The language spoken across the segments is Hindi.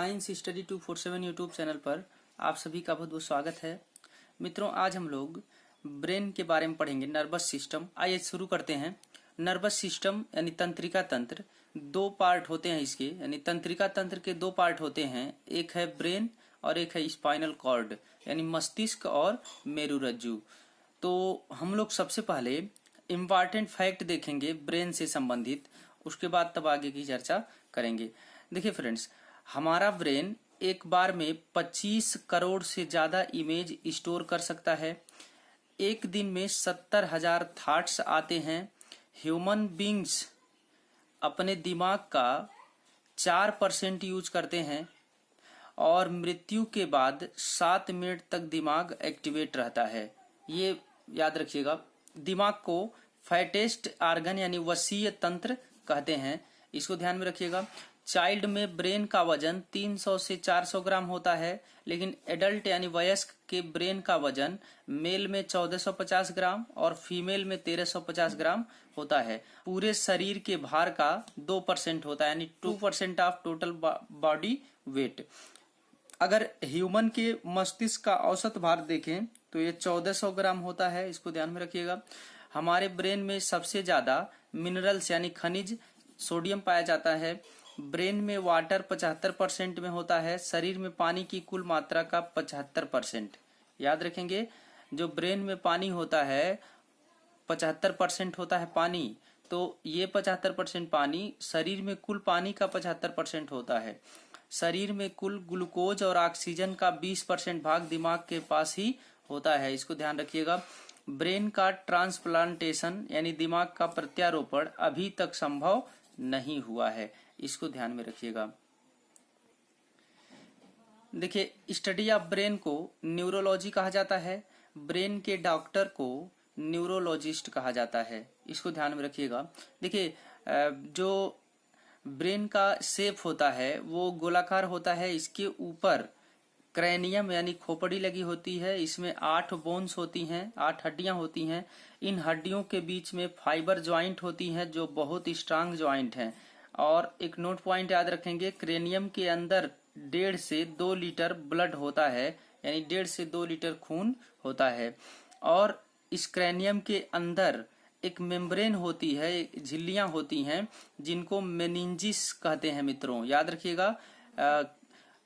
साइंस स्टडी 247 यूट्यूब चैनल पर आप सभी का बहुत बहुत स्वागत है। मित्रों, आज हम लोग ब्रेन के बारे में पढ़ेंगे, नर्वस सिस्टम। आइए शुरू करते हैं। नर्वस सिस्टम यानी तंत्रिका तंत्र, दो पार्ट होते हैं इसके, यानी तंत्रिका तंत्र के दो पार्ट होते हैं। एक है ब्रेन और एक है स्पाइनल कॉर्ड यानी मस्तिष्क और मेरुरज्जु। तो हम लोग सबसे पहले इम्पॉर्टेंट फैक्ट देखेंगे ब्रेन से संबंधित, उसके बाद तब आगे की चर्चा करेंगे। देखिए फ्रेंड्स, हमारा ब्रेन एक बार में 25 करोड़ से ज्यादा इमेज स्टोर कर सकता है। एक दिन में 70,000 थॉट्स आते हैं। ह्यूमन बींग्स अपने दिमाग का 4% यूज करते हैं और मृत्यु के बाद 7 मिनट तक दिमाग एक्टिवेट रहता है। ये याद रखिएगा। दिमाग को फैटेस्ट आर्गन यानी वसीय तंत्र कहते हैं, इसको ध्यान में रखिएगा। चाइल्ड में ब्रेन का वजन 300 से 400 ग्राम होता है, लेकिन एडल्ट यानी वयस्क के ब्रेन का वजन मेल में 1450 ग्राम और फीमेल में 1350 ग्राम होता है। पूरे शरीर के भार का 2% होता है, यानी 2% ऑफ टोटल बॉडी वेट। अगर ह्यूमन के मस्तिष्क का औसत भार देखें तो ये 1400 ग्राम होता है, इसको ध्यान में रखिएगा। हमारे ब्रेन में सबसे ज्यादा मिनरल्स यानी खनिज सोडियम पाया जाता है। ब्रेन में वाटर 75% में होता है। शरीर में पानी की कुल मात्रा का 75%। याद रखेंगे, जो ब्रेन में पानी होता है 75% होता है पानी, तो ये 75% पानी शरीर में कुल पानी का 75% होता है। शरीर में कुल ग्लूकोज और ऑक्सीजन का 20% भाग दिमाग के पास ही होता है, इसको ध्यान रखिएगा। ब्रेन का ट्रांसप्लांटेशन यानी दिमाग का प्रत्यारोपण अभी तक संभव नहीं हुआ है, इसको ध्यान में रखिएगा। देखिए, स्टडी ऑफ ब्रेन को न्यूरोलॉजी कहा जाता है। ब्रेन के डॉक्टर को न्यूरोलॉजिस्ट कहा जाता है, इसको ध्यान में रखिएगा। देखिए, जो ब्रेन का शेप होता है वो गोलाकार होता है। इसके ऊपर क्रैनियम यानी खोपड़ी लगी होती है। इसमें 8 बोन्स होती हैं, 8 हड्डियां होती हैं। इन हड्डियों के बीच में फाइबर ज्वाइंट होती हैं जो बहुत स्ट्रांग ज्वाइंट हैं। और एक नोट पॉइंट याद रखेंगे, क्रेनियम के अंदर 1.5 से 2 लीटर ब्लड होता है, यानी 1.5 से 2 लीटर खून होता है। और इस क्रेनियम के अंदर एक मेम्ब्रेन होती है, झिल्लियां होती हैं जिनको मेनिंजिस कहते हैं। मित्रों याद रखिएगा,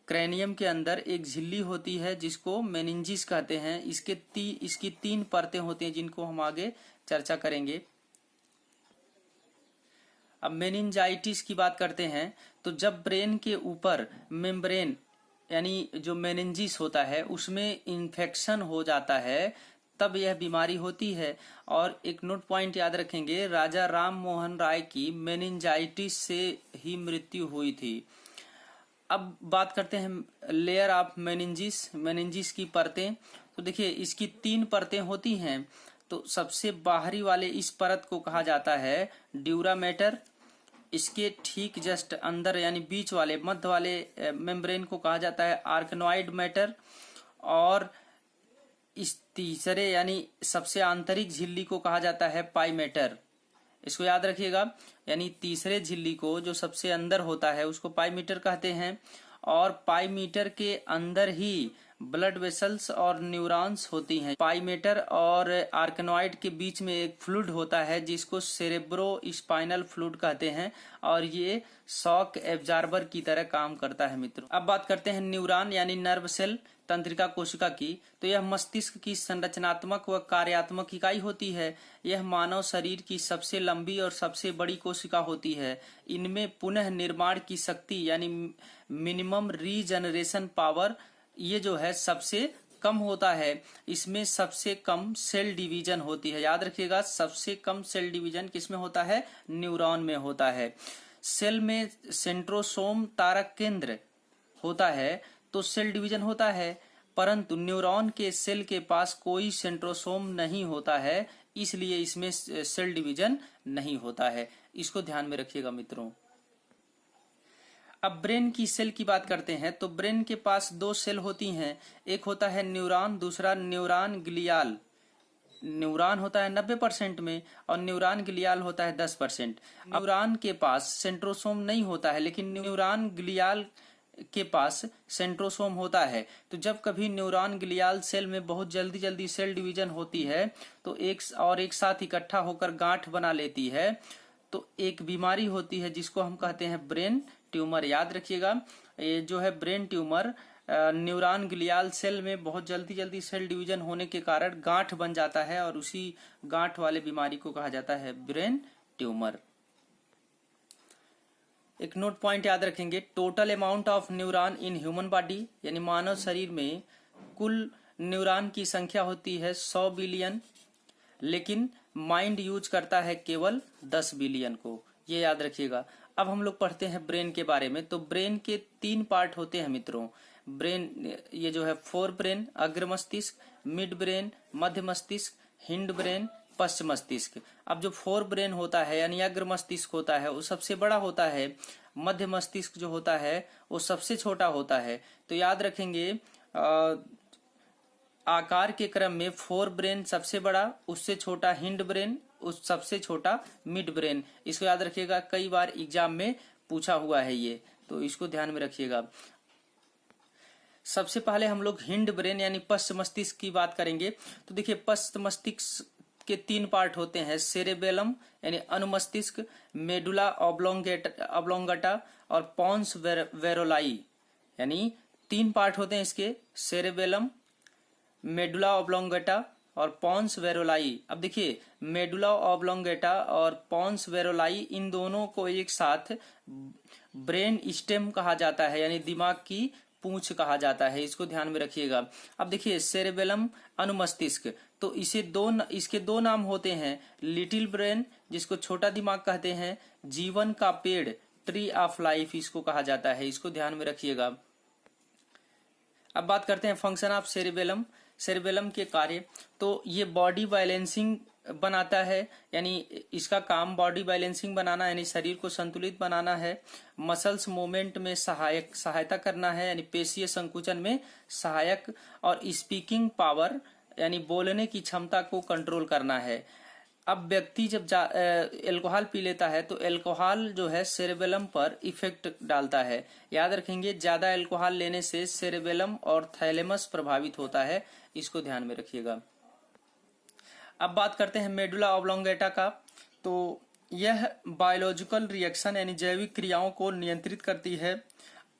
क्रेनियम के अंदर एक झिल्ली होती है जिसको मेनिंजिस कहते हैं। इसकी 3 परतें होती हैं जिनको हम आगे चर्चा करेंगे। अब मेनिंजाइटिस की बात करते हैं, तो जब ब्रेन के ऊपर मेम्ब्रेन यानी जो मेनिंजिस होता है उसमें इन्फेक्शन हो जाता है, तब यह बीमारी होती है। और एक नोट पॉइंट याद रखेंगे, राजा राम मोहन राय की मेनिंजाइटिस से ही मृत्यु हुई थी। अब बात करते हैं लेयर ऑफ मेनिंजिस की परतें। तो देखिए, इसकी 3 परतें होती हैं। तो सबसे बाहरी वाले इस परत को कहा जाता है ड्यूरा मैटर। इसके ठीक जस्ट अंदर यानी बीच वाले मध्य वाले मेम्ब्रेन को कहा जाता है आर्कनॉइड मैटर। और इस तीसरे यानी सबसे आंतरिक झिल्ली को कहा जाता है पाई मैटर। इसको याद रखिएगा, यानी तीसरे झिल्ली को जो सबसे अंदर होता है उसको पाई मीटर कहते हैं। और पाई मीटर के अंदर ही ब्लड वेसल्स और न्यूरॉन्स होती हैं। पाई मीटर और आर्कनॉइड के बीच में एक फ्लूइड होता है जिसको सेरेब्रो स्पाइनल फ्लूइड कहते हैं, और ये शॉक एब्जॉर्बर की तरह काम करता है। मित्रों, अब बात करते हैं न्यूरॉन यानी नर्व सेल तंत्रिका कोशिका की। तो यह मस्तिष्क की संरचनात्मक व कार्यात्मक इकाई होती है। यह मानव शरीर की सबसे लंबी और सबसे बड़ी कोशिका होती है। इनमें पुनः निर्माण की शक्ति यानी मिनिमम रीजनरेशन पावर ये जो है सबसे कम होता है। इसमें सबसे कम सेल डिवीजन होती है। याद रखिएगा, सबसे कम सेल डिवीजन किसमें होता है? न्यूरॉन में होता है। सेल में सेंट्रोसोम तारक केंद्र होता है तो सेल डिवीजन होता है, परंतु न्यूरॉन के सेल के पास कोई सेंट्रोसोम नहीं होता है, इसलिए इसमें सेल डिवीजन नहीं होता है। इसको ध्यान में रखिएगा मित्रों। अब ब्रेन की सेल की बात करते हैं, तो ब्रेन के पास 2 सेल होती हैं। एक होता है न्यूरॉन, दूसरा न्यूरॉन ग्लियाल। न्यूरॉन होता है 90% में और न्यूरॉन ग्लियाल होता है 10%। न्यूरॉन के पास सेंट्रोसोम नहीं होता है, लेकिन न्यूरॉन ग्लियाल के पास सेंट्रोसोम होता है। तो जब कभी न्यूरॉन ग्लियाल सेल में बहुत जल्दी जल्दी सेल डिवीजन होती है तो एक साथ इकट्ठा होकर गांठ बना लेती है, तो एक बीमारी होती है जिसको हम कहते हैं ब्रेन ट्यूमर। याद रखिएगा, ये जो है brain tumour neuron glial cell में बहुत जल्दी जल्दी सेल डिवीजन होने के कारण गांठ बन जाता है और उसी गांठ वाले बीमारी को कहा जाता है ब्रेन ट्यूमर। एक नोट पॉइंट याद रखेंगे, total amount of neuron in human body, यानी मानव शरीर में कुल न्यूरॉन की संख्या होती है 100 बिलियन, लेकिन माइंड यूज करता है केवल 10 बिलियन को, ये याद रखिएगा। अब हम लोग पढ़ते हैं ब्रेन के बारे में। तो ब्रेन के 3 पार्ट होते हैं मित्रों। ब्रेन ये जो है फोर ब्रेन, अग्र मस्तिष्क, मिड ब्रेन, मध्य मस्तिष्क, हिंड ब्रेन, पश्च मस्तिष्क। अब जो फोर ब्रेन होता है यानी अग्र मस्तिष्क होता है वो सबसे बड़ा होता है, मध्य मस्तिष्क जो होता है वो सबसे छोटा होता है। तो याद रखेंगे आकार के क्रम में फोर ब्रेन सबसे बड़ा, उससे छोटा हिंड ब्रेन, उस सबसे छोटा मिड ब्रेन। इसको याद रखिएगा, कई बार एग्जाम में पूछा हुआ है ये, तो इसको ध्यान में रखिएगा। सबसे पहले हम लोग हिंड ब्रेन यानी पश्च मस्तिष्क की बात करेंगे। तो देखिए पश्च मस्तिष्क के 3 पार्ट होते हैं, सेरेबेलम यानी अनुमस्तिष्क, मेडुला ऑब्लोंगेटा और पॉन्स वेरोलाई, यानी 3 पार्ट होते हैं इसके, सेरेबेलम, मेडुला ऑब्लोंगेटा और पॉन्स वेरोलाई। अब देखिए मेडुला ऑब्लोंगेटा और पॉन्स वेरोलाई, इन दोनों को एक साथ ब्रेन स्टेम कहा जाता है, यानी दिमाग की पूंछ कहा जाता है। इसको ध्यान में रखिएगा। अब देखिए सेरेबेलम अनुमस्तिष्क, तो इसके 2 नाम होते हैं, लिटिल ब्रेन जिसको छोटा दिमाग कहते हैं, जीवन का पेड़ ट्री ऑफ लाइफ इसको कहा जाता है। इसको ध्यान में रखिएगा। अब बात करते हैं फंक्शन ऑफ सेरेबेलम। सेरेबेलम के कार्य, तो ये बॉडी बैलेंसिंग बनाता है, यानी इसका काम बॉडी बैलेंसिंग बनाना यानी शरीर को संतुलित बनाना है, मसल्स मूवमेंट में सहायता करना है यानी पेशीय संकुचन में सहायक, और स्पीकिंग पावर यानी बोलने की क्षमता को कंट्रोल करना है। अब व्यक्ति जब अल्कोहल पी लेता है तो अल्कोहल जो है सेरेबेलम पर इफेक्ट डालता है। याद रखेंगे, ज्यादा अल्कोहल लेने से सेरेबेलम और थैलेमस प्रभावित होता है। इसको ध्यान में रखिएगा। अब बात करते हैं मेडुला ऑब्लोंगेटा का। तो यह बायोलॉजिकल रिएक्शन यानी जैविक क्रियाओं को नियंत्रित करती है।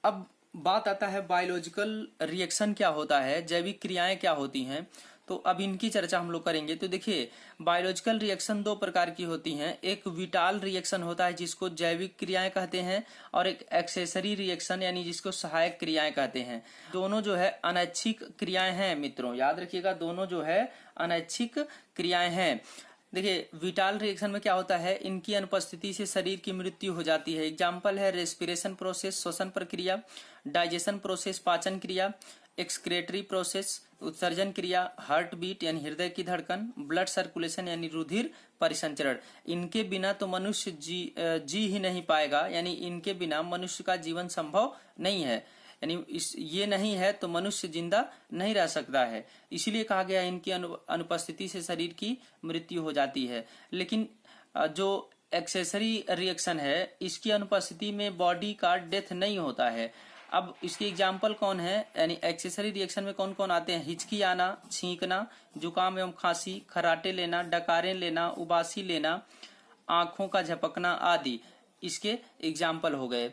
अब बात आता है बायोलॉजिकल रिएक्शन क्या होता है, जैविक क्रियाएं क्या होती हैं, तो अब इनकी चर्चा हम लोग करेंगे। तो देखिए बायोलॉजिकल रिएक्शन 2 प्रकार की होती हैं, एक विटाल रिएक्शन होता है जिसको जैविक क्रियाएं कहते हैं, और एक एक्सेसरी रिएक्शन यानी जिसको सहायक क्रियाएं कहते हैं। दोनों जो है अनैच्छिक क्रियाएं हैं मित्रों, याद रखिएगा, दोनों जो है अनैच्छिक क्रियाएं हैं। देखिए विटाल रिएक्शन में क्या होता है, इनकी अनुपस्थिति से शरीर की मृत्यु हो जाती है। एग्जाम्पल है रेस्पिरेशन प्रोसेस श्वसन प्रक्रिया, डाइजेशन प्रोसेस पाचन क्रिया, एक्सक्रेटरी प्रोसेस उत्सर्जन क्रिया, हार्ट बीट यानी हृदय की धड़कन, ब्लड सर्कुलेशन यानी रुधिर परिसंचरण। इनके बिना तो मनुष्य जी ही नहीं पाएगा, यानी इनके बिना मनुष्य का जीवन संभव नहीं है, यानी ये नहीं है तो मनुष्य जिंदा नहीं रह सकता है। इसीलिए कहा गया इनकी अनुपस्थिति से शरीर की मृत्यु हो जाती है। लेकिन जो एक्सेसरी रिएक्शन है इसकी अनुपस्थिति में बॉडी का डेथ नहीं होता है। अब इसके एग्जाम्पल कौन है, यानी एक्सेसरी रिएक्शन में कौन कौन आते हैं, हिचकी आना, छींकना, जुकाम एवं खांसी, खराटे लेना, डकारें लेना, उबासी लेना, आंखों का झपकना आदि इसके एग्जाम्पल हो गए।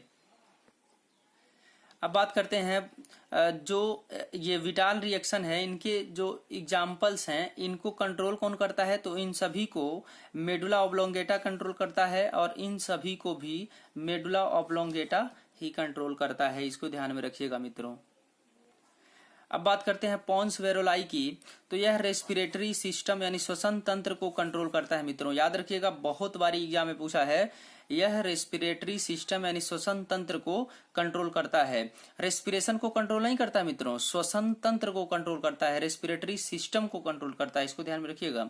अब बात करते हैं जो ये विटाल रिएक्शन है इनके जो एग्जाम्पल्स हैं इनको कंट्रोल कौन करता है, तो इन सभी को मेडुला ऑब्लोंगेटा कंट्रोल करता है, और इन सभी को भी मेडुला ऑब्लोंगेटा ही कंट्रोल करता है। इसको ध्यान में रखिएगा मित्रों। अब बात करते हैं पॉन्स वेरोलाई की। तो यह रेस्पिरेटरी सिस्टम यानी श्वसन तंत्र को कंट्रोल करता है मित्रों। याद रखिएगा, बहुत बारी एग्जाम में पूछा है, यह रेस्पिरेटरी सिस्टम यानी श्वसन तंत्र को कंट्रोल करता है। रेस्पिरेशन को कंट्रोल नहीं करता मित्रों, श्वसन तंत्र को कंट्रोल करता है, रेस्पिरेटरी सिस्टम को कंट्रोल करता है। इसको ध्यान में रखिएगा।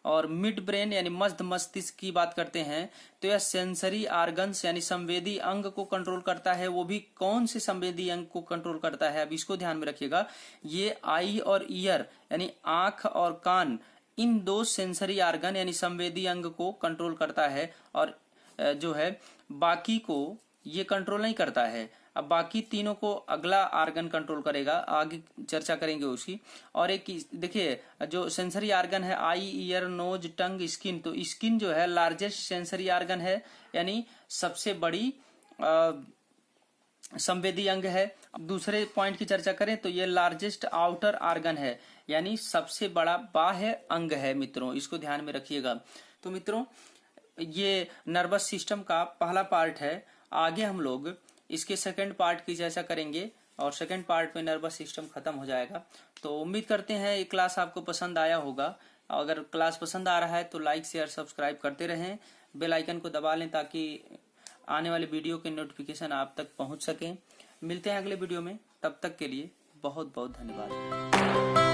और मिड ब्रेन यानी मध्य मस्तिष्क की बात करते हैं तो यह सेंसरी आर्गन्स यानी संवेदी अंग को कंट्रोल करता है। वो भी कौन से संवेदी अंग को कंट्रोल करता है, अब इसको ध्यान में रखिएगा। ये आई और ईयर यानी आंख और कान, इन 2 सेंसरी आर्गन यानी संवेदी अंग को कंट्रोल करता है, और जो है बाकी को ये कंट्रोल नहीं करता है। अब बाकी तीनों को अगला आर्गन कंट्रोल करेगा, आगे चर्चा करेंगे उसकी। और एक देखिए जो सेंसरी आर्गन है आई, ईयर, नोज, टंग, स्किन, तो स्किन जो है लार्जेस्ट सेंसरी आर्गन है, यानी सबसे बड़ी संवेदी अंग है। दूसरे पॉइंट की चर्चा करें तो ये लार्जेस्ट आउटर आर्गन है, यानी सबसे बड़ा बाह्य अंग है मित्रों, इसको ध्यान में रखिएगा। तो मित्रों ये नर्वस सिस्टम का पहला पार्ट है। आगे हम लोग इसके सेकंड पार्ट की चर्चा करेंगे और सेकंड पार्ट में नर्वस सिस्टम खत्म हो जाएगा। तो उम्मीद करते हैं ये क्लास आपको पसंद आया होगा। अगर क्लास पसंद आ रहा है तो लाइक शेयर सब्सक्राइब करते रहें, बेल आइकन को दबा लें ताकि आने वाले वीडियो के नोटिफिकेशन आप तक पहुंच सकें। मिलते हैं अगले वीडियो में, तब तक के लिए बहुत बहुत धन्यवाद।